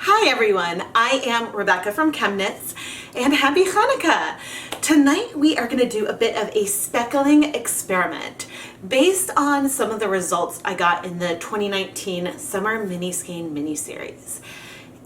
Hi everyone, I am Rebecca from ChemKnits and happy Chanukah! Tonight we are going to do a bit of a speckling experiment based on some of the results I got in the 2019 Summer Mini Skein mini-series.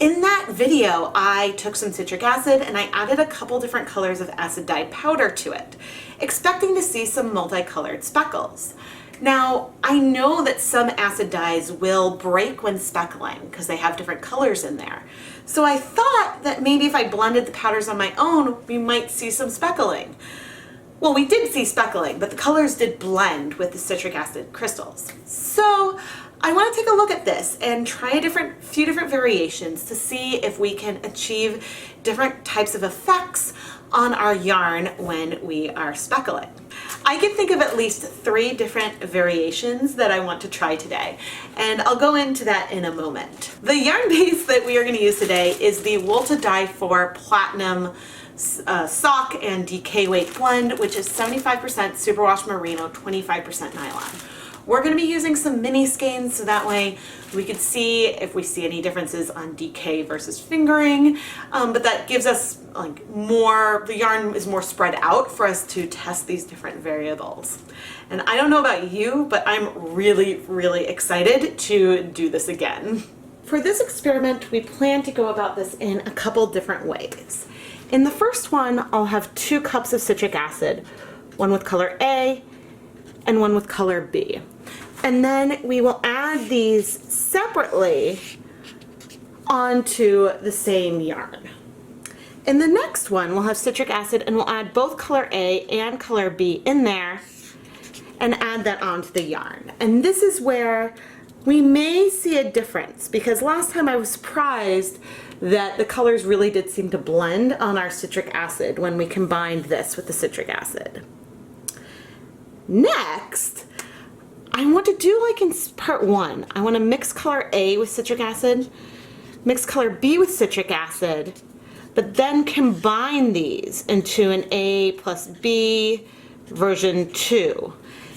In that video, I took some citric acid and I added a couple different colors of acid dye powder to it, expecting to see some multicolored speckles. Now, I know that some acid dyes will break when speckling because they have different colors in there. So I thought that maybe if I blended the powders on my own, we might see some speckling. Well, we did see speckling, but the colors did blend with the citric acid crystals. So I want to take a look at this and try a few different variations to see if we can achieve different types of effects on our yarn when we are speckling. I can think of at least 3 different variations that I want to try today, and I'll go into that in a moment. The yarn base that we are going to use today is the Wool to Dye For Platinum sock and DK weight blend, which is 75% Superwash Merino, 25% nylon. We're going to be using some mini skeins so that way we could see if we see any differences on DK versus fingering, but that gives us like more, the yarn is more spread out for us to test these different variables. And I don't know about you, but I'm really excited to do this again. For this experiment, we plan to go about this in a couple different ways. In the first one, I'll have 2 cups of citric acid, one with color A and one with color B. And then we will add these separately onto the same yarn. In the next one, we'll have citric acid and we'll add both color A and color B in there and add that onto the yarn. And this is where we may see a difference because last time I was surprised that the colors really did seem to blend on our citric acid when we combined this with the citric acid. Next, I want to do like in part 1. I want to mix color A with citric acid, mix color B with citric acid, but then combine these into an A plus B version 2,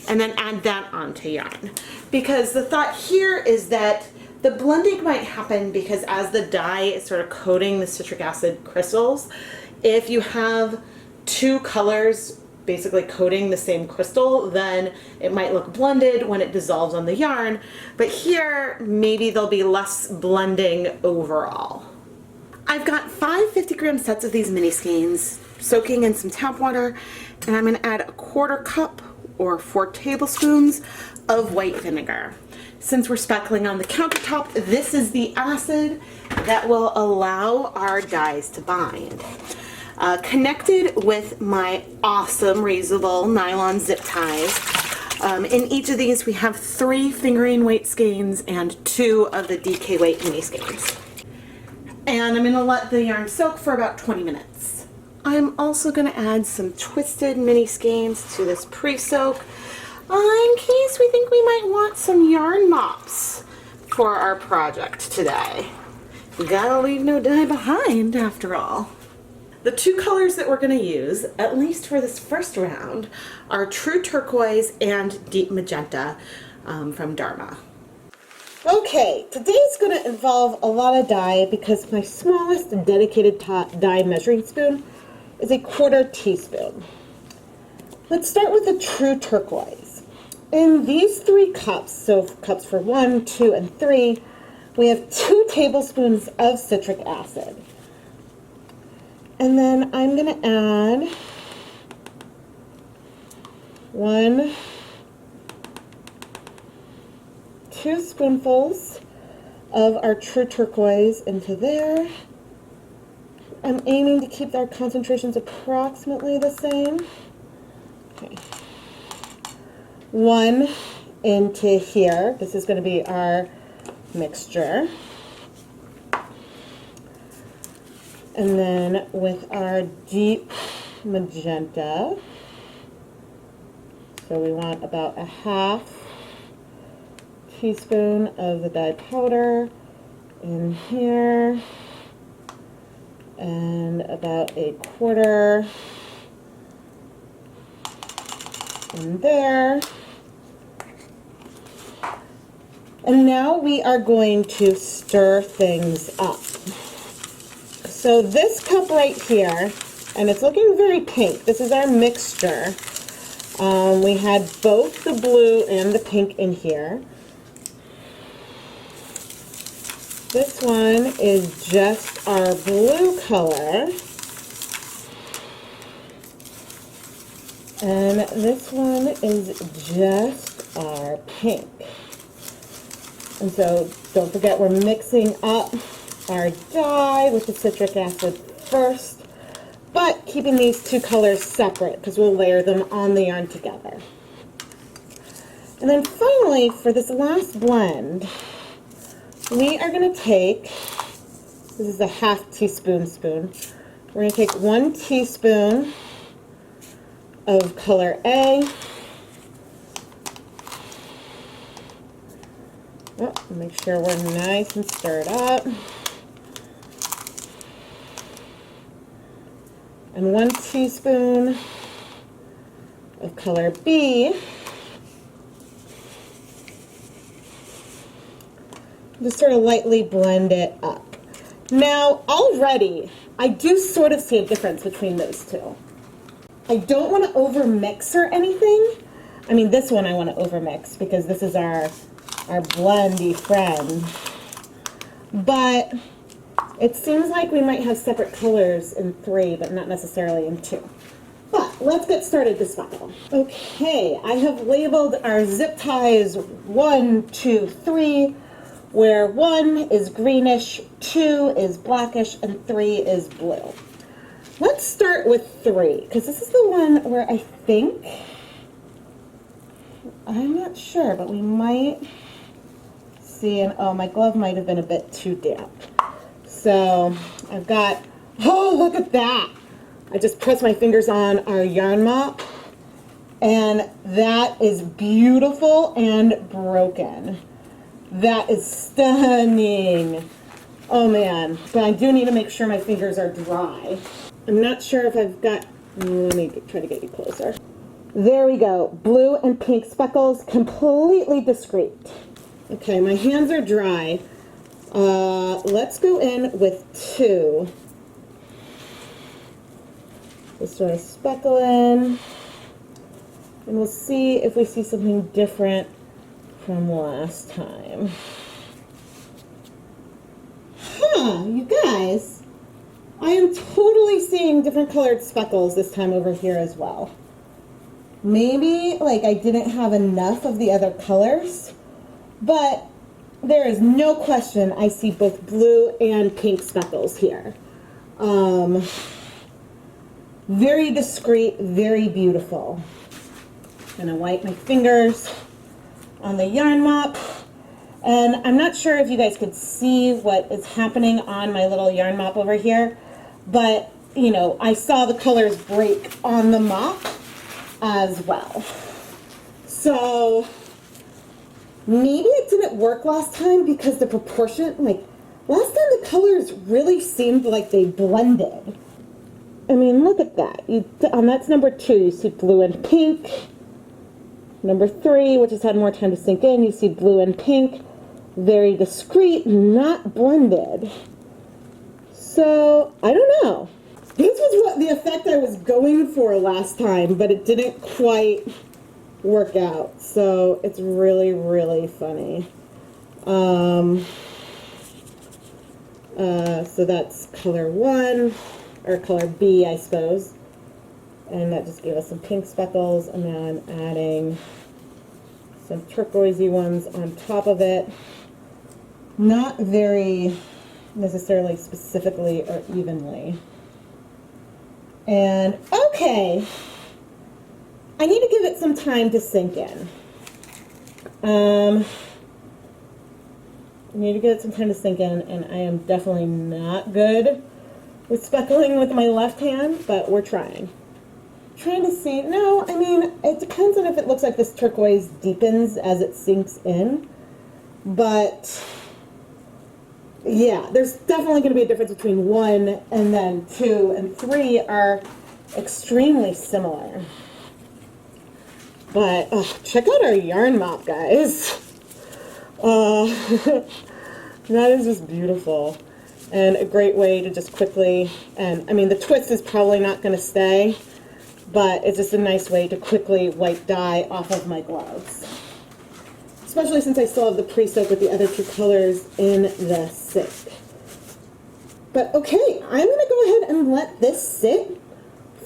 and then add that onto yarn. Because the thought here is that the blending might happen because as the dye is sort of coating the citric acid crystals, if you have 2 colors basically coating the same crystal, then it might look blended when it dissolves on the yarn, but here maybe there'll be less blending overall. I've got 5 50-gram sets of these mini skeins soaking in some tap water, and I'm going to add a 1/4 cup or 4 tablespoons of white vinegar. Since we're speckling on the countertop, this is the acid that will allow our dyes to bind. Connected with my awesome reusable nylon zip ties. In each of these we have 3 fingering weight skeins and 2 of the DK weight mini skeins. And I'm going to let the yarn soak for about 20 minutes. I'm also going to add some twisted mini skeins to this pre-soak in case we think we might want some yarn mops for our project today. We gotta leave no dye behind after all. The 2 colors that we're going to use, at least for this first round, are True Turquoise and Deep Magenta from Dharma. Okay, today's going to involve a lot of dye because my smallest dedicated dye measuring spoon is a 1/4 teaspoon. Let's start with the True Turquoise. In these 3 cups, so cups for 1, 2, and 3, we have 2 tablespoons of citric acid. And then I'm going to add 2 spoonfuls of our True Turquoise into there. I'm aiming to keep our concentrations approximately the same. Okay. 1 into here. This is going to be our mixture. And then with our Deep Magenta, so we want about a 1/2 teaspoon of the dye powder in here, and about a 1/4 in there. And now we are going to stir things up. So this cup right here, and it's looking very pink. This is our mixture. We had both the blue and the pink in here. This one is just our blue color. And this one is just our pink. And so don't forget we're mixing up our dye with the citric acid first, but keeping these two colors separate because we'll layer them on the yarn together. And then finally, for this last blend, we are going to take, this is a half teaspoon spoon, we're going to take 1 teaspoon of color A. Oh, make sure we're nice and stirred up. And 1 teaspoon of color B. Just sort of lightly blend it up. Now, already, I do sort of see a difference between those two. I don't want to overmix or anything. I mean, this one I want to overmix because this is our blendy friend. But it seems like we might have separate colors in 3, but not necessarily in 2. But let's get started this bottle. Okay, I have labeled our zip ties 1, 2, 3, where 1 is greenish, 2 is blackish, and 3 is blue. Let's start with 3, because this is the one where I think, I'm not sure, but we might see, and oh, my glove might have been a bit too damp. So I've got, oh, look at that. I just pressed my fingers on our yarn mop, and that is beautiful and broken. That is stunning. Oh man, but I do need to make sure my fingers are dry. I'm not sure if I've got, let me try to get you closer. There we go, blue and pink speckles, completely discreet. Okay, my hands are dry. Let's go in with 2. Just sort of speckle in, and we'll see if we see something different from last time. Huh, you guys, I am totally seeing different colored speckles this time over here as well. Maybe like I didn't have enough of the other colors, but there is no question I see both blue and pink speckles here. Very discreet, very beautiful. Gonna wipe my fingers on the yarn mop, and I'm not sure if you guys could see what is happening on my little yarn mop over here, but you know, I saw the colors break on the mop as well. So maybe it didn't work last time because the proportion, like last time the colors really seemed like they blended. I mean, look at that. That's number 2. You see blue and pink. Number 3, which has had more time to sink in, you see blue and pink. Very discreet, not blended. So, I don't know. This was what the effect I was going for last time, but it didn't quite work out. So, it's really, really funny. So that's color 1, or color B, I suppose. And that just gave us some pink speckles, and now I'm adding some turquoisey ones on top of it. Not very necessarily specifically or evenly. And okay, I need to give it some time to sink in. I need to give it some time to sink in, and I am definitely not good with speckling with my left hand, but we're trying. Trying to see, no, I mean, it depends on if it looks like this turquoise deepens as it sinks in, but yeah, there's definitely going to be a difference between 1 and then 2, and 3 are extremely similar. But check out our yarn mop, guys. That is just beautiful. And a great way to just quickly, and I mean the twist is probably not going to stay, but it's just a nice way to quickly wipe dye off of my gloves. Especially since I still have the pre-soak with the other two colors in the sink. But okay, I'm going to go ahead and let this sit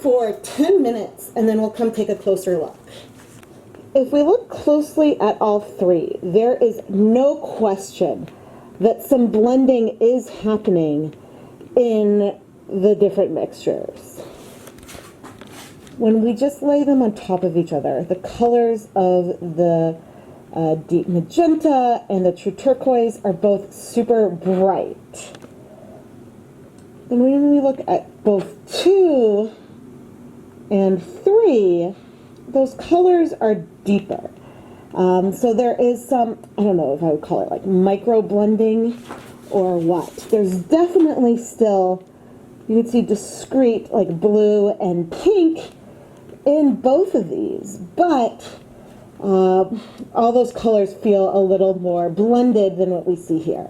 for 10 minutes and then we'll come take a closer look. If we look closely at all three, there is no question that some blending is happening in the different mixtures. When we just lay them on top of each other, the colors of the deep magenta and the true turquoise are both super bright. Then when we look at both 2 and 3, those colors are deeper. So there is some, I don't know if I would call it like micro blending or what. There's definitely still, you can see discrete like blue and pink in both of these, but all those colors feel a little more blended than what we see here.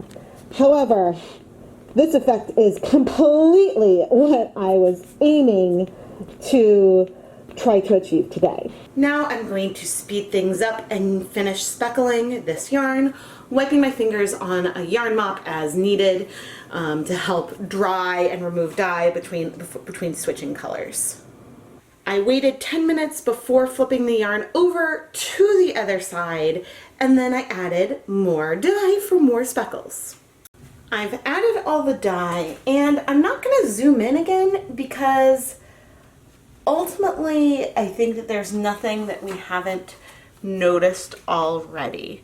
However, this effect is completely what I was aiming to try to achieve today. Now I'm going to speed things up and finish speckling this yarn, wiping my fingers on a yarn mop as needed to help dry and remove dye between switching colors. I waited 10 minutes before flipping the yarn over to the other side, and then I added more dye for more speckles. I've added all the dye, and I'm not going to zoom in again because ultimately I think that there's nothing that we haven't noticed already.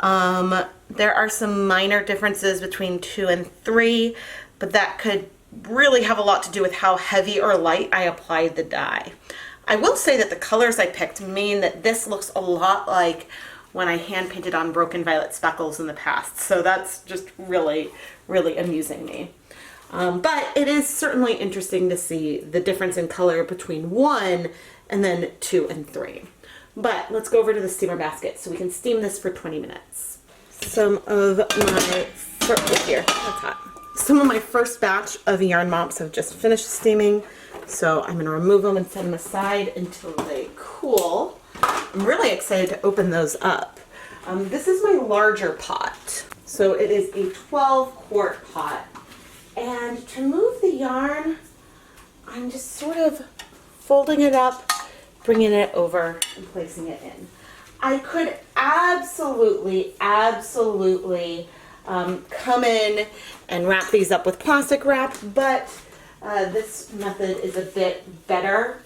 There are some minor differences between 2 and 3, but that could really have a lot to do with how heavy or light I applied the dye. I will say that the colors I picked mean that this looks a lot like when I hand painted on Broken Violet speckles in the past, so that's just really, really amusing me. But it is certainly interesting to see the difference in color between 1 and then 2 and 3. But let's go over to the steamer basket so we can steam this for 20 minutes. Some of my first batch of yarn mops have just finished steaming, so I'm going to remove them and set them aside until they cool. I'm really excited to open those up. This is my larger pot, so it is a 12-quart pot. And to move the yarn, I'm just sort of folding it up, bringing it over, and placing it in. I could absolutely come in and wrap these up with plastic wrap, but this method is a bit better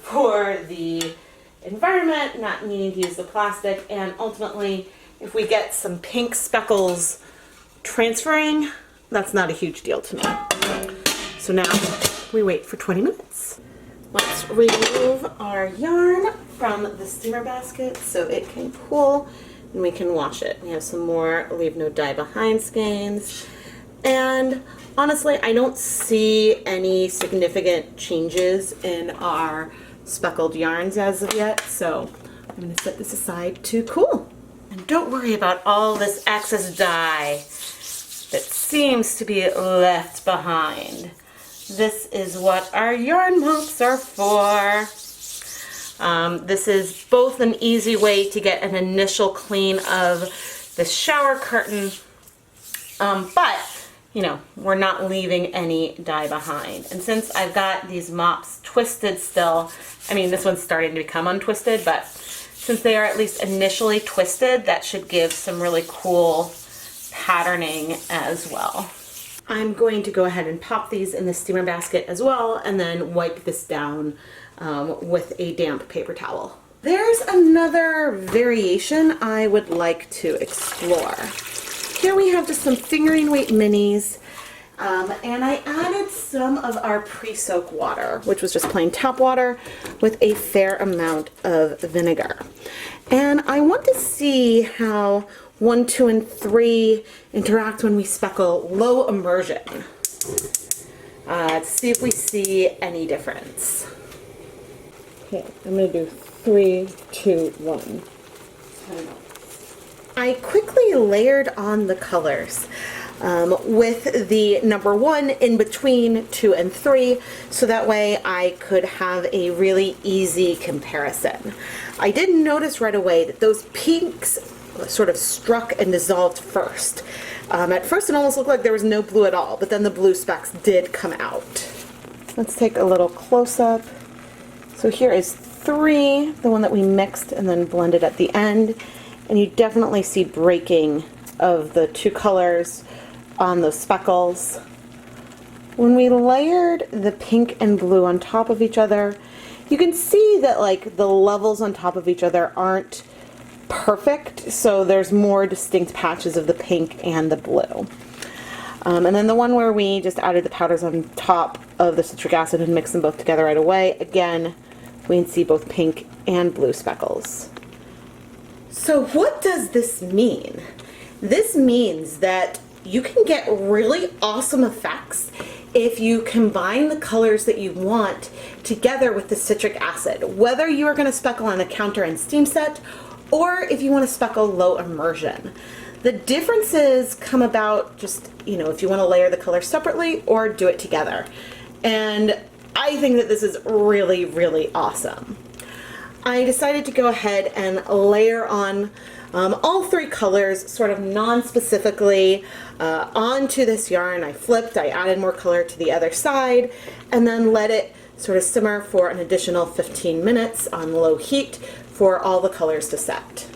for the environment, not needing to use the plastic, and ultimately, if we get some pink speckles transferring, that's not a huge deal to me. So now we wait for 20 minutes. Let's remove our yarn from the steamer basket so it can cool and we can wash it. We have some more leave no dye behind skeins. And honestly, I don't see any significant changes in our speckled yarns as of yet, so I'm going to set this aside to cool. And don't worry about all this excess dye that seems to be left behind. This is what our yarn mops are for. This is both an easy way to get an initial clean of the shower curtain, but you know, we're not leaving any dye behind. And since I've got these mops twisted still, I mean, this one's starting to become untwisted, but since they are at least initially twisted, that should give some really cool patterning as well. I'm going to go ahead and pop these in the steamer basket as well, and then wipe this down with a damp paper towel. There's another variation I would like to explore. Here we have just some fingering weight minis, and I added some of our pre-soak water, which was just plain tap water with a fair amount of vinegar. And I want to see how 1, 2, and 3 interact when we speckle low immersion. To see if we see any difference. Okay, I'm going to do 3, 2, 1. I quickly layered on the colors with the number 1 in between 2 and 3, so that way I could have a really easy comparison. I did notice right away that those pinks sort of struck and dissolved first. At first it almost looked like there was no blue at all, but then the blue specks did come out. Let's take a little close-up. So here is 3, the one that we mixed and then blended at the end, and you definitely see breaking of the 2 colors on those speckles. When we layered the pink and blue on top of each other, you can see that like the levels on top of each other aren't perfect, so there's more distinct patches of the pink and the blue. And then the one where we just added the powders on top of the citric acid and mixed them both together right away, again, we can see both pink and blue speckles. So what does this mean? This means that you can get really awesome effects if you combine the colors that you want together with the citric acid, whether you are going to speckle on a counter and steam set, or if you want to speckle low immersion. The differences come about just, you know, if you want to layer the colors separately or do it together. And I think that this is really, really awesome. I decided to go ahead and layer on all 3 colors sort of non-specifically onto this yarn. I flipped, I added more color to the other side, and then let it sort of simmer for an additional 15 minutes on low heat for all the colors to set.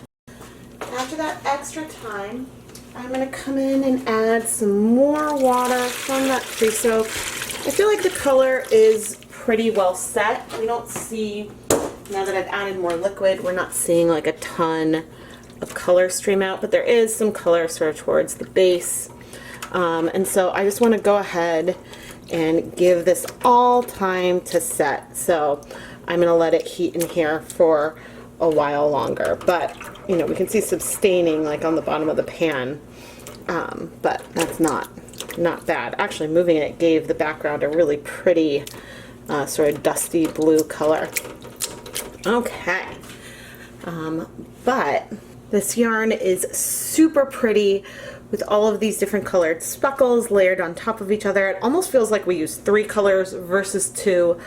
After that extra time, I'm going to come in and add some more water from that Presoak. I feel like the color is pretty well set. We don't see, now that I've added more liquid, we're not seeing like a ton of color stream out, but there is some color sort of towards the base. And so I just want to go ahead and give this all time to set. So I'm going to let it heat in here for a while longer, but you know, we can see some staining like on the bottom of the pan, but that's not bad. Actually, moving it gave the background a really pretty sort of dusty blue color. Okay, but this yarn is super pretty with all of these different colored speckles layered on top of each other. It almost feels like we used 3 colors versus 2.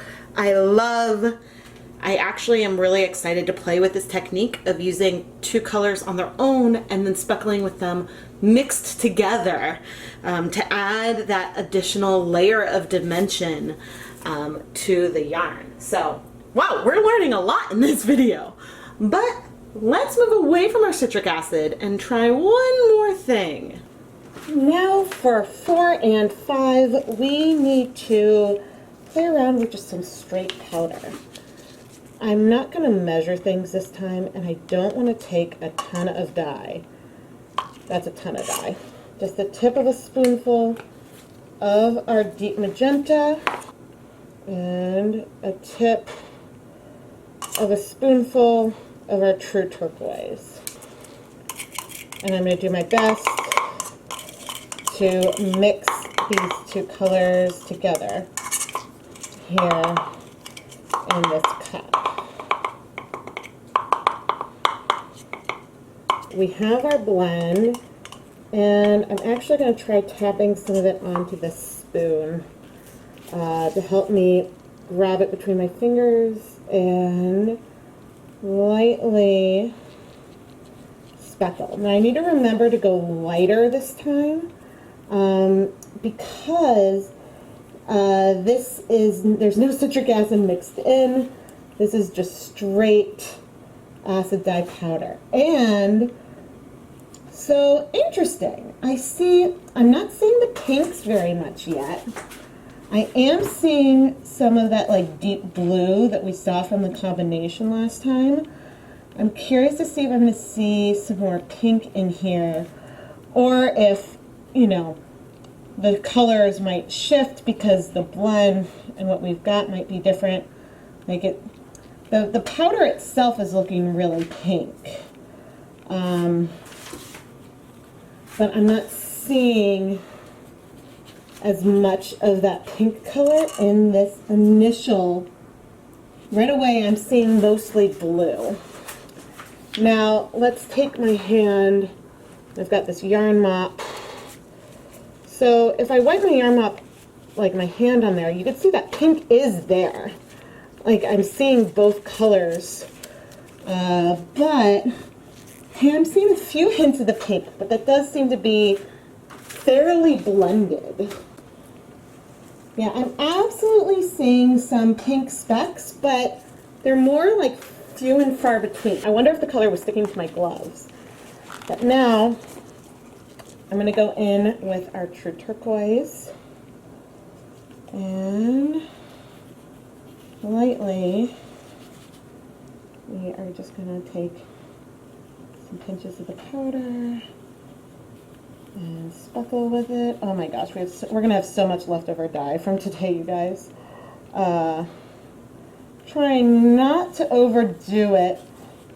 I actually am really excited to play with this technique of using 2 colors on their own and then speckling with them mixed together to add that additional layer of dimension to the yarn. So, wow, we're learning a lot in this video. But let's move away from our citric acid and try one more thing. Now for 4 and 5, we need to play around with just some straight powder. I'm not going to measure things this time, and I don't want to take a ton of dye. That's a ton of dye. Just the tip of a spoonful of our deep magenta and a tip of a spoonful of our true turquoise. And I'm going to do my best to mix these 2 colors together here in this cup. We have our blend, and I'm actually going to try tapping some of it onto the spoon to help me grab it between my fingers and lightly speckle. Now I need to remember to go lighter this time because there's no citric acid mixed in. This is just straight acid dye powder. And so interesting. I'm not seeing the pinks very much yet. I am seeing some of that like deep blue that we saw from the combination last time. I'm curious to see if I'm going to see some more pink in here, or if, you know, the colors might shift because the blend and what we've got might be different. Like the powder itself is looking really pink. But I'm not seeing as much of that pink color in this initial. Right away I'm seeing mostly blue. Now let's take my hand I've got this yarn mop. So if I wipe my yarn mop, like my hand on there, you can see that pink is there. Like I'm seeing both colors. But I'm seeing a few hints of the pink, but that does seem to be fairly blended. Yeah, I'm absolutely seeing some pink specks, but they're more like few and far between. I wonder if the color was sticking to my gloves. But now, I'm going to go in with our True Turquoise and lightly, we are just going to take some pinches of the powder and speckle with it. Oh my gosh, we're going to have so much leftover dye from today, you guys. Trying not to overdo it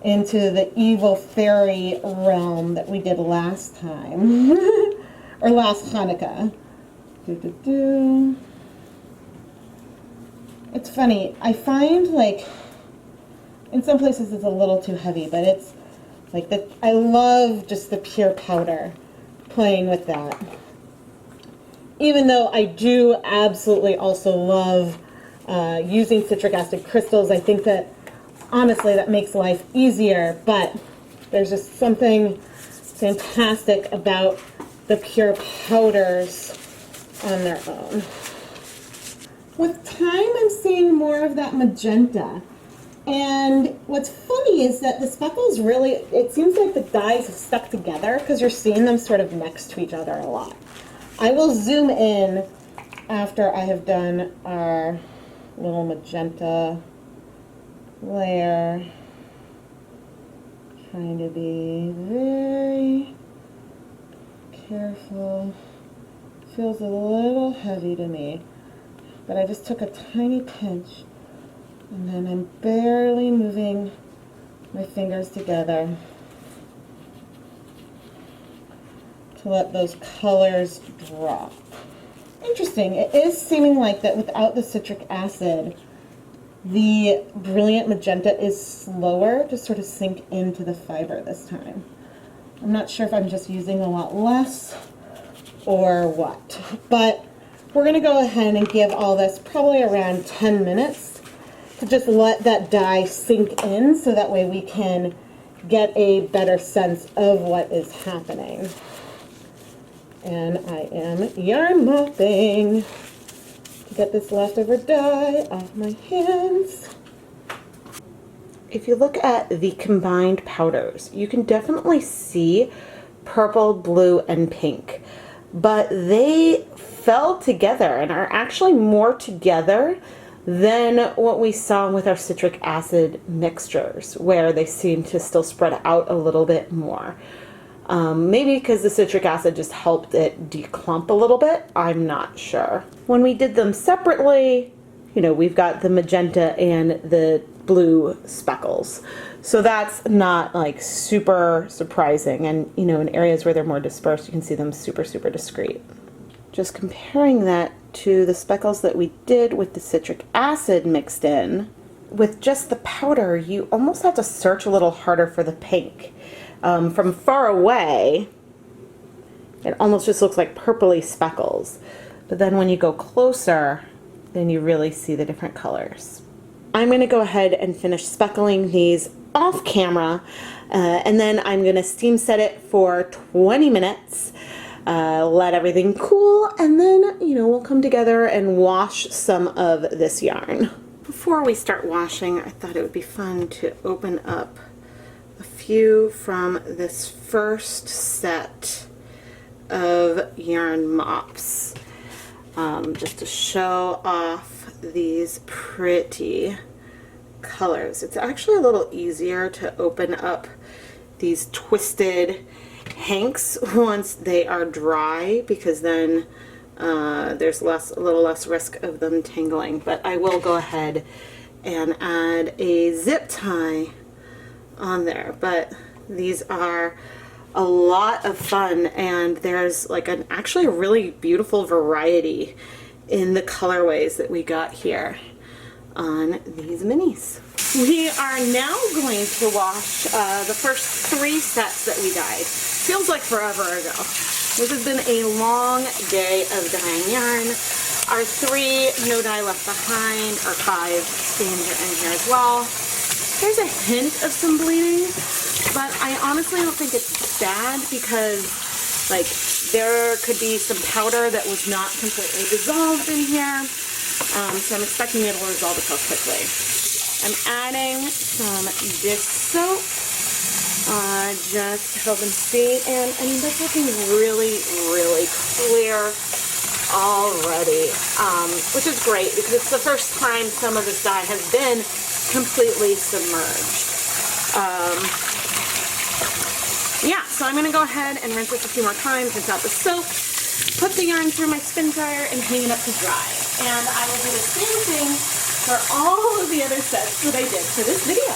into the evil fairy realm that we did last time, or last Hanukkah. It's funny, I find like, in some places it's a little too heavy, but it's like that. I love just the pure powder, playing with that. Even though I do absolutely also love using citric acid crystals. I think that honestly that makes life easier, but there's just something fantastic about the pure powders on their own. With time, I'm seeing more of that magenta. And what's funny is that the speckles really, it seems like the dyes have stuck together because you're seeing them sort of next to each other a lot. I will zoom in after I have done our little magenta layer. Trying to be very careful. Feels a little heavy to me, but I just took a tiny pinch and then I'm barely moving my fingers together to let those colors drop. Interesting, it is seeming like that without the citric acid, the brilliant magenta is slower to sort of sink into the fiber this time. I'm not sure if I'm just using a lot less or what, but we're going to go ahead and give all this probably around 10 minutes to just let that dye sink in so that way we can get a better sense of what is happening. And I am yarn mopping to get this leftover dye off my hands. If you look at the combined powders, you can definitely see purple, blue, and pink, but they fell together and are actually more together than what we saw with our citric acid mixtures, where they seem to still spread out a little bit more. Maybe because the citric acid just helped it declump a little bit, I'm not sure. When we did them separately, you know, we've got the magenta and the blue speckles. So that's not like super surprising. And, you know, in areas where they're more dispersed, you can see them super, super discreet. Just comparing that to the speckles that we did with the citric acid mixed in, with just the powder, you almost have to search a little harder for the pink. From far away, it almost just looks like purpley speckles. But then when you go closer, then you really see the different colors. I'm going to go ahead and finish speckling these off camera, and then I'm going to steam set it for 20 minutes, let everything cool, and then, you know, we'll come together and wash some of this yarn. Before we start washing, I thought it would be fun to open up a few from this first set of yarn mops, just to show off these pretty colors. It's actually a little easier to open up these twisted hanks once they are dry, because then there's a little less risk of them tangling. But I will go ahead and add a zip tie on there. But these are a lot of fun, and there's like actually a really beautiful variety in the colorways that we got here on these minis. We are now going to wash the first 3 sets that we dyed. feels like forever ago. This has been a long day of dyeing yarn. Our 3 no dye left behind, or 5 skeins are in here as well. There's a hint of some bleeding, but I honestly don't think it's bad because like there could be some powder that was not completely dissolved in here. So I'm expecting it will resolve itself quickly. I'm adding some dish soap just to help them see, and I mean that's looking really, really clear already, which is great because it's the first time some of this dye has been completely submerged. Yeah, so I'm going to go ahead and rinse this a few more times, rinse out the soap, put the yarn through my spin dryer, and hang it up to dry. And I will do the same thing for all of the other sets that I did for this video.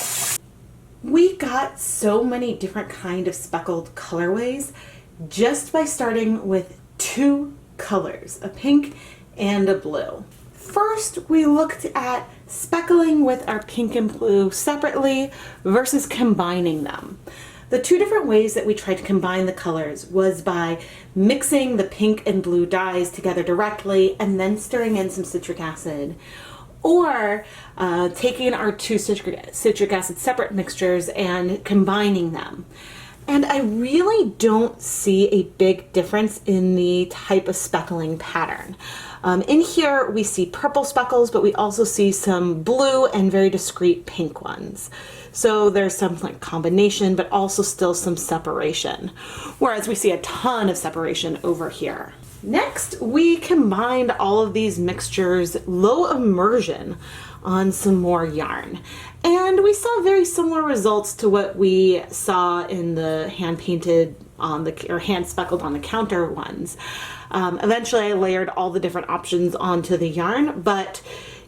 We got so many different kind of speckled colorways just by starting with 2 colors, a pink and a blue. First, we looked at speckling with our pink and blue separately versus combining them. The 2 different ways that we tried to combine the colors was by mixing the pink and blue dyes together directly and then stirring in some citric acid, or taking our 2 citric acid separate mixtures and combining them. And I really don't see a big difference in the type of speckling pattern. In here we see purple speckles, but we also see some blue and very discreet pink ones. So there's some like combination, but also still some separation. Whereas we see a ton of separation over here. Next, we combined all of these mixtures low immersion on some more yarn. And we saw very similar results to what we saw in the hand painted on the, or hand speckled on the counter ones. Eventually I layered all the different options onto the yarn, but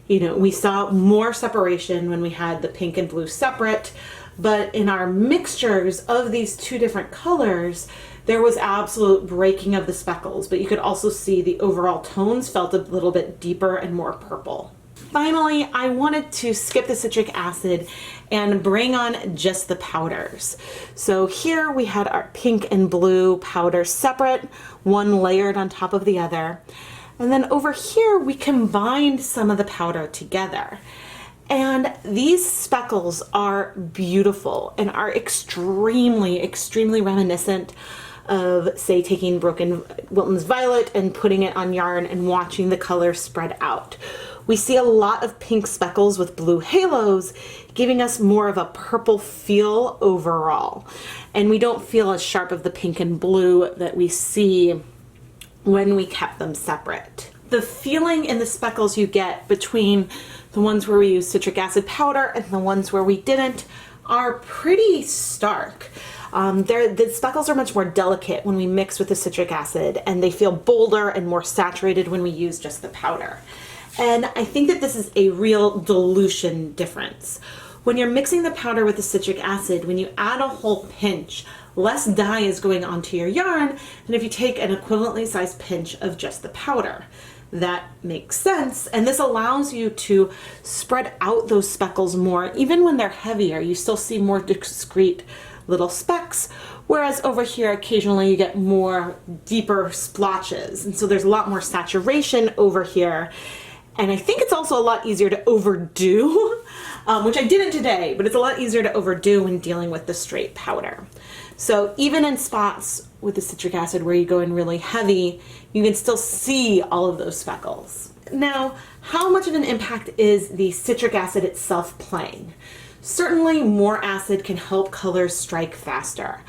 you know, we saw more separation when we had the pink and blue separate, but in our mixtures of these 2 different colors, there was absolute breaking of the speckles, but you could also see the overall tones felt a little bit deeper and more purple. Finally, I wanted to skip the citric acid and bring on just the powders. So here we had our pink and blue powders separate, one layered on top of the other. And then over here, we combined some of the powder together. And these speckles are beautiful and are extremely, extremely reminiscent of, say, taking Broken Wilton's Violet and putting it on yarn and watching the color spread out. We see a lot of pink speckles with blue halos, giving us more of a purple feel overall. And we don't feel as sharp of the pink and blue that we see when we kept them separate. The feeling in the speckles you get between the ones where we use citric acid powder and the ones where we didn't are pretty stark. The speckles are much more delicate when we mix with the citric acid, and they feel bolder and more saturated when we use just the powder. And I think that this is a real dilution difference. When you're mixing the powder with the citric acid, when you add a whole pinch, less dye is going onto your yarn than if you take an equivalently sized pinch of just the powder. That makes sense, and this allows you to spread out those speckles more. Even when they're heavier, you still see more discrete little specks, whereas over here occasionally you get more deeper splotches, and so there's a lot more saturation over here. And I think it's also a lot easier to overdo, which I didn't today, but it's a lot easier to overdo when dealing with the straight powder. So even in spots with the citric acid where you go in really heavy, you can still see all of those speckles. Now, how much of an impact is the citric acid itself playing? Certainly more acid can help colors strike faster.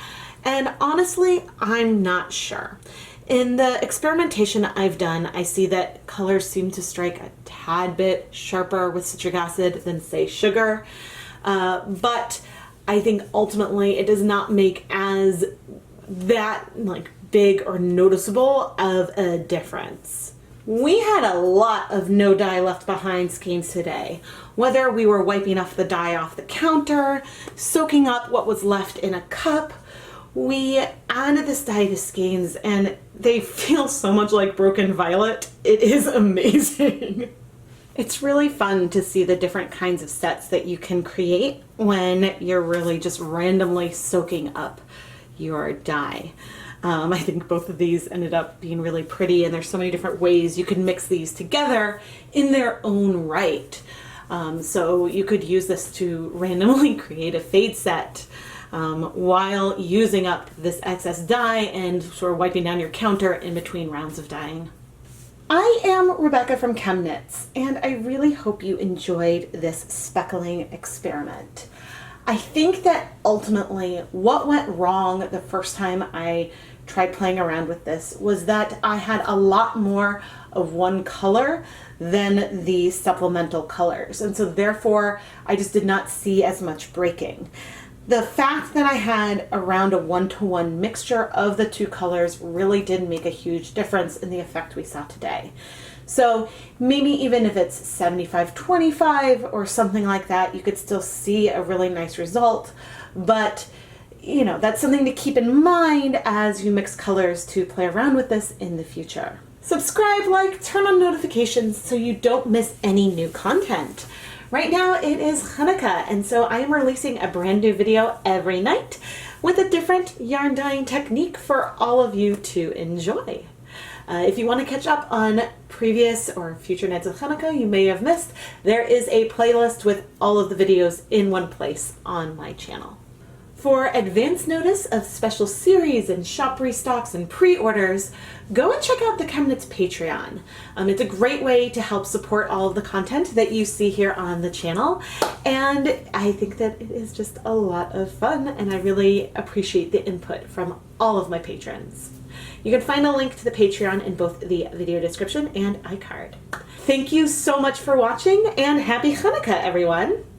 And honestly, I'm not sure. In the experimentation I've done, I see that colors seem to strike a tad bit sharper with citric acid than, say, sugar. But I think ultimately it does not make as that like big or noticeable of a difference. We had a lot of no dye left behind skeins today. Whether we were wiping off the dye off the counter, soaking up what was left in a cup, we added this dye to skeins and they feel so much like Broken Violet. It is amazing. It's really fun to see the different kinds of sets that you can create when you're really just randomly soaking up your dye. I think both of these ended up being really pretty, and there's so many different ways you can mix these together in their own right. So you could use this to randomly create a fade set while using up this excess dye and sort of wiping down your counter in between rounds of dyeing. I am Rebecca from ChemKnits, and I really hope you enjoyed this speckling experiment. I think that ultimately what went wrong the first time I tried playing around with this was that I had a lot more of one color than the supplemental colors, and so therefore I just did not see as much breaking. The fact that I had around a 1-to-1 mixture of the two colors really did make a huge difference in the effect we saw today. So maybe even if it's 75-25 or something like that, you could still see a really nice result. But you know, that's something to keep in mind as you mix colors to play around with this in the future. Subscribe, like, turn on notifications so you don't miss any new content. Right now it is Chanukah, and so I am releasing a brand new video every night with a different yarn dyeing technique for all of you to enjoy. If you want to catch up on previous or future nights of Chanukah you may have missed, there is a playlist with all of the videos in one place on my channel. For advance notice of special series and shop restocks and pre-orders, go and check out the ChemKnits Patreon. It's a great way to help support all of the content that you see here on the channel, and I think that it is just a lot of fun, and I really appreciate the input from all of my patrons. You can find a link to the Patreon in both the video description and iCard. Thank you so much for watching, and happy Chanukah, everyone!